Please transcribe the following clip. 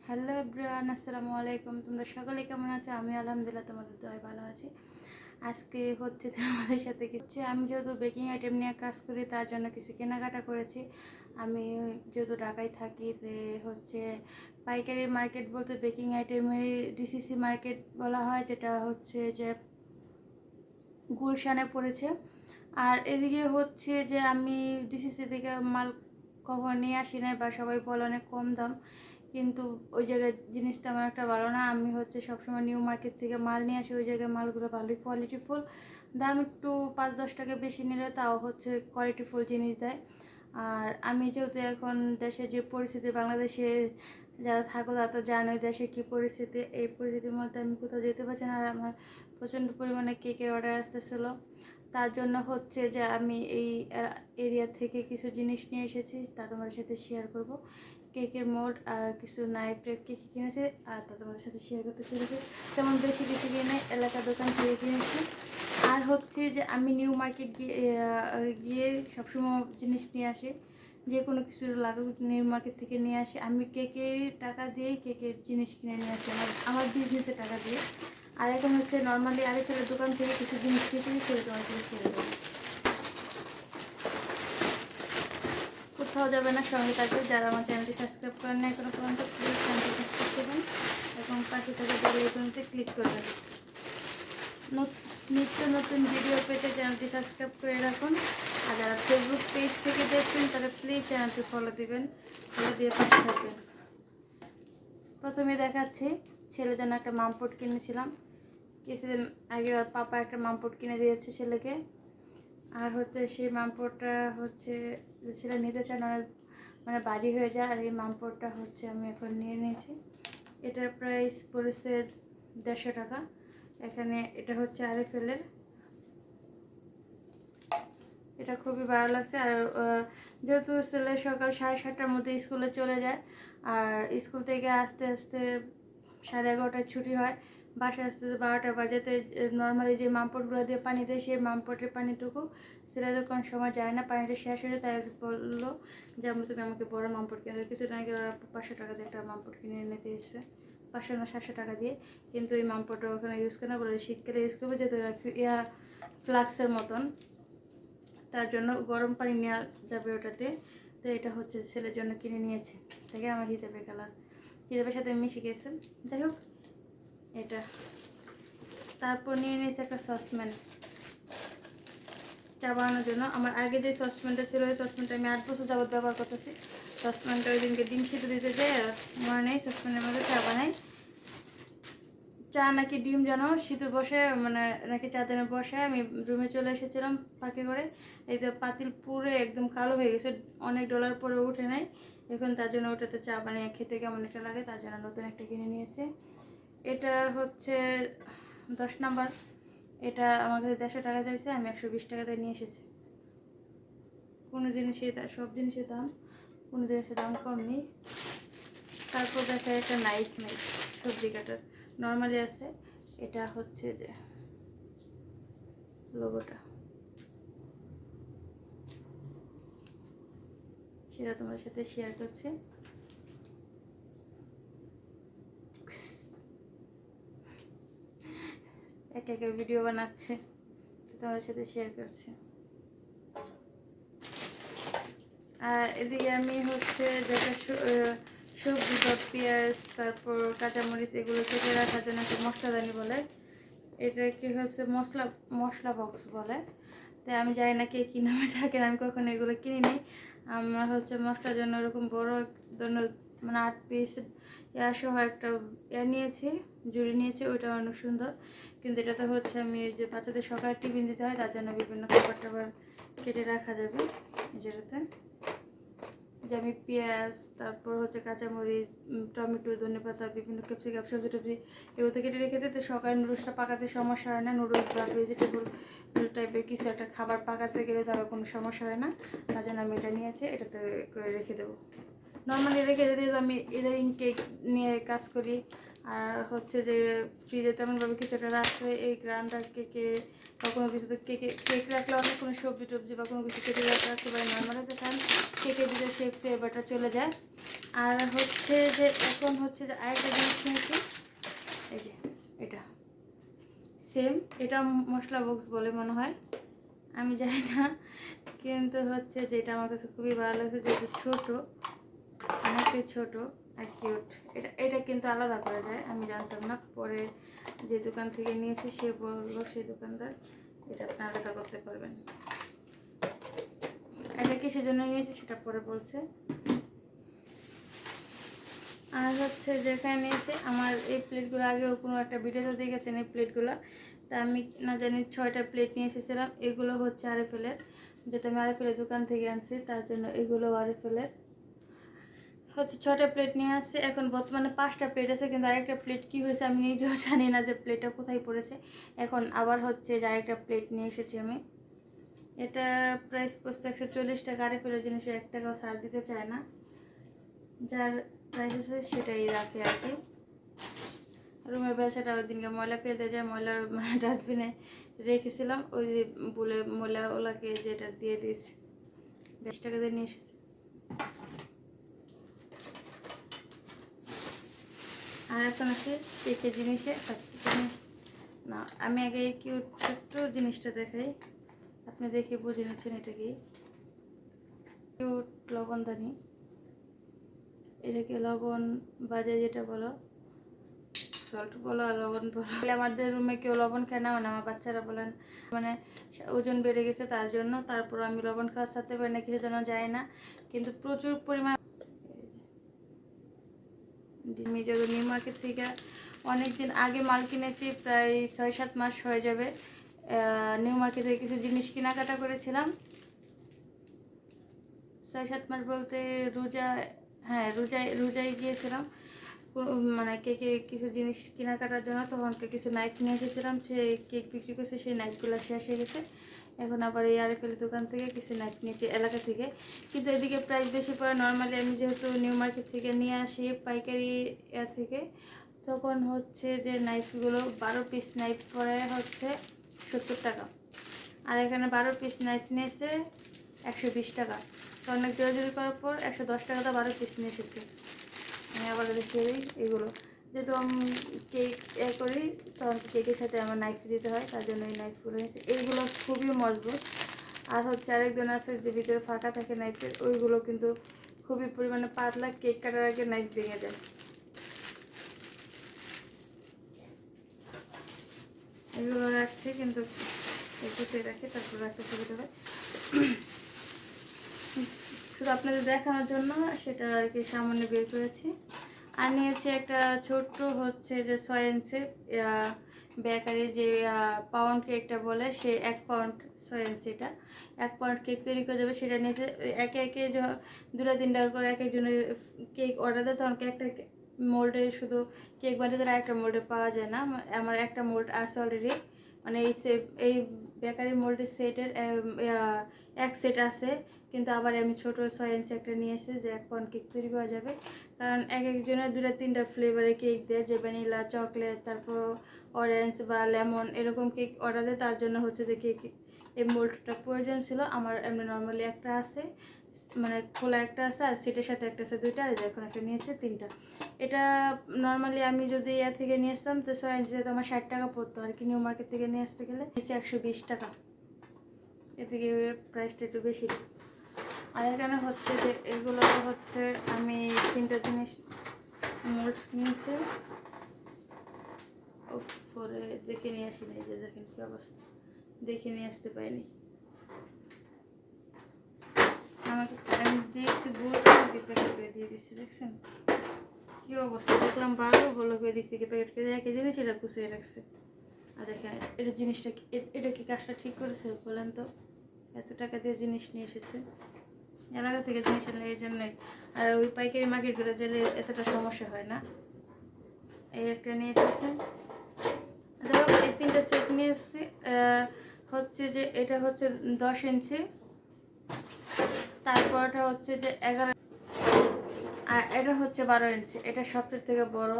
Hello everyone, আসসালামু আলাইকুম। তোমরা সকলে কেমন আছো? আমি আলহামদুলিল্লাহ তোমাদের দোয়ায় ভালো আছি। আজকে হচ্ছে তোমাদের সাথে কিছু, আমি যেহেতু বেকিং আইটেম নিয়ে কাজ করি তার জন্য কিছু কেনাকাটা করেছি। আমি যেহেতু ঢাকায় থাকি হচ্ছে পাইকারি মার্কেট বলতে বেকিং আইটেমের ডিসিসি মার্কেট বলা হয়, যেটা হচ্ছে যে গুলশানে পড়েছে। আর এদিকে হচ্ছে যে আমি ডিসিসি থেকে মাল কখনো নিয়ে আসি না, বা সবাই বলে অনেক কম দাম, কিন্তু ওই জায়গায় জিনিসটা আমার একটা ভালো না। আমি হচ্ছে সবসময় নিউ মার্কেট থেকে মাল নিয়ে আসি, ওই জায়গায় মালগুলো ভালোই কোয়ালিটিফুল। দাম একটু 5-10 টাকা বেশি নিলে তাও হচ্ছে কোয়ালিটিফুল জিনিস দেয়। আর আমি যেহেতু এখন দেশে যে পরিস্থিতি, বাংলাদেশে যারা থাকো তারা তো জানোই দেশে কী পরিস্থিতি, এই পরিস্থিতির মধ্যে আমি কোথাও যেতে পারছি না। আর আমার প্রচণ্ড পরিমাণে কেকের অর্ডার আসতেছিলো, তার জন্য হচ্ছে যে আমি এই এরিয়া থেকে কিছু জিনিস নিয়ে এসেছি, তা তোমাদের সাথে শেয়ার করব। কেকের মোল্ড আর কিছু নাইফ টাইপ কেক কিনেছে, আর তা তোমাদের সাথে শেয়ার করতে চলেছি। তেমন বেশি কিছু কিনে এলাকার দোকান থেকে কিনেছি। আর হচ্ছে যে আমি নিউ মার্কেট গিয়ে সবসময় জিনিস নিয়ে আসি, যে কোনো কিছু লাগুক নিউ মার্কেট থেকে নিয়ে আসি। আমি কেকের টাকা দিয়েই কেকের জিনিস কিনে নিয়ে আসি, আমার বিজনেসের টাকা দিয়ে। আর এখন হচ্ছে নর্মালি আরেকটা দোকান থেকে কিছু জিনিস কিনেছি, সেটা তোমার সাথে শেয়ার করবো। কোথাও যাবে না, সঙ্গে থাকবে। যারা আমার চ্যানেলটি সাবস্ক্রাইব করেন না এখনো পর্যন্ত, প্লিজ চ্যানেলটি সাবস্ক্রাইব করবেন এবং পাশে থাকা বেল আইকনতে ক্লিক করবেন। নিত্য নতুন ভিডিও পেতে চ্যানেলটি সাবস্ক্রাইব করে রাখুন। আর যারা ফেসবুক পেজ থেকে দেখবেন তারা প্লিজ চ্যানেলটি ফলো দিবেন, ফলো দিয়ে পাশে থাকবেন। প্রথমে দেখাচ্ছি, ছেলের জন্য একটা মামপট কিনেছিলাম কিছুদিন আগে। আর পাপা একটা মামপট কিনে দিয়েছে ছেলেকে। আর হচ্ছে সেই মামপটটা হচ্ছে ছেলে নিতে চায় না, মানে বাড়ি হয়ে যায়। আর এই মামপটটা হচ্ছে আমি এখন নিয়ে নিয়েছি। এটার প্রাইস পড়েছে 150 টাকা। এখানে এটা হচ্ছে আরএফএলের, এটা খুবই ভালো লাগছে। আর যেহেতু ছেলে সকাল 7:30টার মধ্যে স্কুলে চলে যায়, আর স্কুল থেকে আসতে আসতে 11:30টায় ছুটি হয়, বাসায় আসতে 12টা বাজেতে নর্মালি যে মামপটগুলো দিয়ে পানি দেয় সেই মামপটের পানিটুকু ছেলে যখন সময় যায় না, পানিটা শেষ হয়ে যায়, তাই বললো যে তুমি আমাকে বড় মামপট কিনে। কিছুদিন আগে ওরা 500 টাকা দিয়ে একটা মামপট কিনে এনে দিয়েছে, 500 না 700 টাকা দিয়ে। কিন্তু এই মামপটটা ওখানে ইউজ করে না, বলে শীতকালে ইউজ করবো, যেহেতু ফ্লাক্সের মতন, তার জন্য গরম পানি নেওয়া যাবে ওটাতে। তো এটা হচ্ছে ছেলের জন্য কিনে নিয়েছে, দেখে আমার হিসাবের কালার হিসাবের সাথে মিশে গেছে। যাই হোক, এটা তারপর নিয়ে নিয়েছে একটা সসপ্যান চা বানানোর জন্য। আমার আগে যে সসপ্যানটা ছিল ওই সসপ্যানটা আমি 8 বছর যাবত ব্যবহার করতেছি। সসপ্যানটা ওই দিনকে ডিম সিদ্ধ দিতে যায়, মনে নেই সসপ্যানের মধ্যে চা বানাই। চা নাকি ডিম যেন শীতে বসে, মানে নাকি চা যেন বসে। আমি রুমে চলে এসেছিলাম ফাঁকে করে, এই তো পাতিল পুরে একদম কালো হয়ে গেছে, অনেক ডলার পরে উঠে নাই এখন। তার জন্য ওটাতে চা বানিয়ে খেতে কেমন একটা লাগে, তার জন্য নতুন একটা কিনে নিয়েছে। এটা হচ্ছে 10 নাম্বার। এটা আমার কাছে 150 টাকা চাইছে, আমি 120 টাকাতে নিয়ে এসেছি। কোনো জিনিসের সব জিনিসের দাম, কোনো জিনিসের দাম কম নেই। তারপর দেখা একটা নাইফ সবজি কাটার নর্মালি আছে। এটা হচ্ছে যে লোগোটা, সেটা তোমার সাথে শেয়ার করছি। একা একা ভিডিও বানাচ্ছে, তোমার সাথে শেয়ার করছি। আর এদিকে আমি হচ্ছে যেটা সবজি বা পেঁয়াজ, তারপর কাঁচামরিচ এগুলো কেটে রাখার জন্য একটা মশলাদানি বলে, এটা কি হচ্ছে মশলা বক্স বলে। তাই আমি জানি না কে কী নামে ডাকেন, আমি কখনো এগুলো কিনি নি। আমার হচ্ছে মশলার জন্য ওরকম বড় জন্য, মানে 8 পিস সহ একটা নিয়েছি, জুড়ি নিয়েছি। ওইটা অনেক সুন্দর, কিন্তু এটাতে হচ্ছে আমি যে বাচ্চাদের সকালে টিফিন দিতে হয় তার জন্য বিভিন্ন খাবার টাবার কেটে রাখা যাবে। যেটাতে যে আমি পেঁয়াজ, তারপর হচ্ছে কাঁচামরিচ, টমেটো, ধনেপাতা, বিভিন্ন ক্যাপসিকাম, সবজি টবজি এগুলো কেটে রেখে দিতে সকালে নুডলসটা পাকাতে সমস্যা হয় না। নুডলস বা ভেজিটেবল টাইপের কিছু একটা খাবার পাকাতে গেলে তারও কোনো সমস্যা হয় না, তার জন্য আমি এটা নিয়েছি। এটাতে করে রেখে দেবো, নর্মালি রেখে দিতে আমি ইদারিং কেক নিয়ে কাজ করি। আর হচ্ছে যে ফ্রিজে তেমনভাবে কিছু একটা রাখলে এই গ্রাইন্ডার কেকে বা কোনো কিছুতে কেক রাখলে অনেক কোনো সবজি টবজি বা কোনো কিছু কেটে রাখতে পারে, নর্মালি দেখান কেকের ভিতরে সেই ফ্লেভারটা চলে যায়। আর হচ্ছে যে এখন হচ্ছে যে আরেকটা জিনিস নিয়েছি, এই যে এটা সেম, এটা মশলা বক্স বলে মনে হয়, আমি জানি না, কিন্তু হচ্ছে যেটা আমার কাছে খুবই ভালো লাগছে, যেহেতু ছোটো, অনেকটাই ছোটো আর কিউট। এটা কিন্তু আলাদা করা যায়, আমি জানতাম না, পরে যে দোকান থেকে নিয়েছি সে বললো, সেই দোকানদার, এটা আপনি আলাদা করতে পারবেন। এটা কিসের জন্য নিয়েছি সেটা পরে বলছে। আর হচ্ছে যেখানে নিয়েছে আমার এই প্লেটগুলো, আগেও কোনো একটা ভিডিওতে দেখেছেন এই প্লেটগুলো, তা আমি না জানি 6টা প্লেট নিয়ে এসেছিলাম। এগুলো হচ্ছে আরএফএলের, যেটা আমি আরএফএলের দোকান থেকে আনছি, তার জন্য এগুলো আরএফএলের হচ্ছে 6টা প্লেট নিয়ে আসছে। এখন বর্তমানে 5টা প্লেট আছে, কিন্তু আরেকটা প্লেট কী হয়েছে আমি নিজেও জানি না যে প্লেটটা কোথায় পড়েছে। এখন আবার হচ্ছে যে আরেকটা প্লেট নিয়ে এসেছি আমি। এটা প্রাইস পড়ছে 140 টাকা। আরএফএলের জিনিসে 1 টাকাও ছাড় দিতে চায় না, যার প্রাইস আছে সেটাই রাখে আর কি। রুমের বাসাটা ওই দিনকে ময়লা ফেলতে যায়, ময়লার ডাস্টবিনে রেখেছিলাম, ওই বলে ময়লাওয়ালাকে যেটা দিয়ে দিয়েছি, 20 টাকা দিয়ে নিয়ে এসেছি। আর এখন আছে কেকের জিনিসে না, আমি আগে কিউট ছোট্ট জিনিসটা দেখাই, আপনি দেখে বুঝে নিচ্ছেন এটা কি। কিউট লবণদানি, এটাকে লবণ বাজে যেটা বলো, সল্ট বলো আর লবণ বলো। আমাদের রুমে কেউ লবণ খায় না, মানে আমার বাচ্চারা বলেন, মানে ওজন বেড়ে গেছে তার জন্য, তারপর আমি লবণ খাওয়ার সাথে পারি না, কিছু যেন যায় না, কিন্তু প্রচুর পরিমাণ। যখন নিউ মার্কেট থেকে অনেকদিন আগে মাল কিনেছি, প্রায় 6-7 মাস হয়ে যাবে, নিউ মার্কেট থেকে কিছু জিনিস কেনাকাটা করেছিলাম। 6-7 মাস বলতে রোজা, হ্যাঁ রোজায় গিয়েছিলাম, মানে কেকে কিছু জিনিস কেনাকাটার জন্য, তখন কিছু নাইফ নিয়ে এসেছিলাম, সে কেক বিক্রি করছে, সেই নাইফগুলো শেষ হয়ে গেছে। এখন আবার এই আরএফএল দোকান থেকে কিছু নাইফ নিয়েছি এলাকা থেকে, কিন্তু এদিকে প্রাইস বেশি পড়ে। নর্মালি আমি যেহেতু নিউ মার্কেট থেকে নিয়ে আসি পাইকারি থেকে, তখন হচ্ছে যে নাইফগুলো 12 পিস নাইফ পড়ে হচ্ছে 70 টাকা, আর এখানে 12 পিস নাইফ নিয়েছে 120 টাকা। তো অনেক জোরাজোরি করার পর 110 টাকা তো 12 পিস নিয়ে এসেছে। আমি আবার ছেড়ে দিই এগুলো, যেহেতু আমি কেক করি, তখন কেকের সাথে আমার নাইফ দিতে হয়, তার জন্য এই নাইফগুলো নিয়েছি। এইগুলো খুবই মজবুত। আর হচ্ছে আরেকজন আছে যে ভিতরে ফাঁকা থাকে নাইফের, ওইগুলো কিন্তু খুবই পরিমাণে পাতলা, কেক কাটার আগে নাইফ ভেঙে যায়। এগুলো রাখছি, কিন্তু একটু রাখি, তারপর রাখতে সুবিধা হয়। শুধু আপনাদের দেখানোর জন্য সেটা আর কি সামনে বের করেছি। আর নিয়েছি একটা ছোট্ট হচ্ছে যে 6 ইঞ্চি বেকারি যে পাউন্ড কেকটা বলে, সে 1 পাউন্ড 6 ইঞ্চিটা 1 পাউন্ড কেক তৈরি করে দেবে, সেটা নিয়েছে। একে একে 2-3 টাকা করে এক একজনের কেক অর্ডার দেয়, তখন একটা মোল্ডে শুধু কেক বানিয়ে দিলে একটা মোল্ডে পাওয়া যায় না। আমার একটা মোল্ড আছে অলরেডি, মানে এই বেকারি মোল্ডের সেটের 1 সেট আছে, কিন্তু আবার আমি ছোটো 6 ইঞ্চি একটা নিয়ে এসে যে 1 পাউন্ড কেক তৈরি করা যাবে। কারণ এক একজনের 2-3টা ফ্লেভারের কেক দেয়, যে ভ্যানিলা, চকলেট, তারপর অরেঞ্জ বা লেমন, এরকম কেক অর্ডার দেয়, তার জন্য হচ্ছে যে কেক এই মোল্ডটা প্রয়োজন ছিল। আমার এমনি নর্মালি একটা আছে, মানে খোলা একটা আছে, আর সেটের সাথে একটা আছে, 2টা, আর এখন একটা নিয়েছে 3টা। এটা নর্মালি আমি যদি থেকে নিয়ে আসতাম তো 6 ইঞ্চিতে তো আমার 60 টাকা পড়তো আর কি, নিউ মার্কেট থেকে নিয়ে আসতে গেলে 120 টাকা, এদিকে প্রাইসটা একটু বেশি। আর এখানে হচ্ছে যে এগুলো হচ্ছে আমি 3টা জিনিস মোল্ড নিয়েছি, পরে দেখে নিয়ে আসি নাই, যে দেখেন কী অবস্থা, দেখে নিয়ে আসতে পারিনি। আমাকে আমি দেখছি বলছি, প্যাকেট করে দিয়ে দিচ্ছি, দেখছেন কী অবস্থা। দেখলাম ভালো, বলো করে দিক থেকে প্যাকেট করে রেখে দেবে, সেটা গুছিয়ে রাখছে। আর দেখেন এটা জিনিসটা এটা কি কাজটা ঠিক করেছে বলেন তো, এত টাকা দিয়ে জিনিস নিয়ে এসেছে এলাকা থেকে, জিনিস আনলে এই জন্যই। আর ওই পাইকারি মার্কেট করে গেলে এতটা সমস্যা হয় না। এই একটা নিয়ে এসেছে, ধরো এই 3টা সেট নিয়ে এসেছি। হচ্ছে যে এটা হচ্ছে 10 ইঞ্চি, তারপরটা হচ্ছে যে 11, আর এটা হচ্ছে 12 ইঞ্চি। এটা সবচেয়ে থেকে বড়,